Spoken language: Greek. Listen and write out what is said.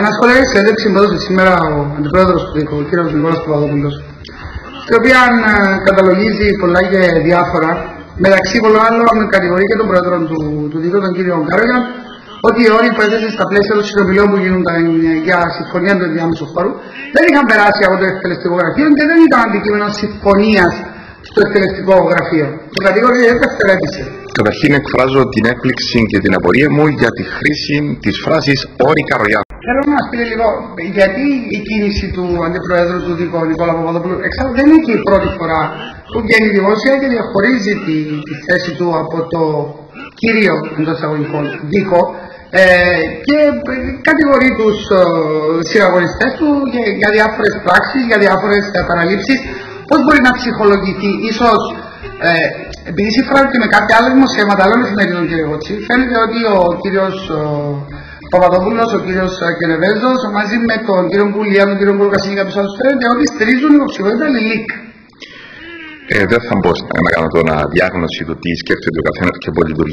Ένα σχόλιο για συνέντευξη που έδωσε σήμερα ο αντιπρόεδρος του ΔΙΚΟ, ο κ. Νικόλας Παπαδόπουλος, στην οποία καταλογίζει πολλά και διάφορα, μεταξύ πολλών άλλων κατηγορεί και τον πρόεδρο του ΔΙΚΟ, τον κ. Καρόγια, ότι οι όροι που έθεσε στα πλαίσια των συνομιλιών που γίνονταν για συμφωνία του ενδιάμεσου χώρου δεν είχαν περάσει από το εκτελεστικό γραφείο και δεν ήταν αντικείμενο συμφωνίας στο εκτελεστικό γραφείο. Το κατηγορεί δευτερεύησε. Καταρχήν εκφράζω την έκπληξη και την απορία μου για τη χρήση της φράσης «όρη Καρογιά». Θέλω να μας πείτε λίγο, γιατί η κίνηση του αντιπροέδρου του ΔΙΚΟ, Νικόλα Παπαδόπουλου, εξάλλου δεν είναι και η πρώτη φορά που βγαίνει δημόσια και διαχωρίζει τη θέση του από το κύριο εντός εισαγωγικών ΔΙΚΟ και κατηγορεί τους συναγωνιστές του για διάφορες πράξεις, για διάφορες παραλήψεις. Πώς μπορεί να ψυχολογηθεί, ίσως επειδή συμφράζεται με κάποια άλλα δημοσιεύματα άλλων εφημερίδων, κύριε Γότσι, φαίνεται ότι ο κύριος Παπαδόπουλος, ο κύριος Κενεβέζος, μαζί με τον κύριο Κουλία, τον κύριο Κολοκασίνη και κάποιους άλλους φαίνεται ότι στηρίζουν υποψηφιότητα Λιλίκ. Δεν θα μπω να κάνω τώρα διάγνωση του τι σκέφτεται ο καθένας και πώς λειτουργεί.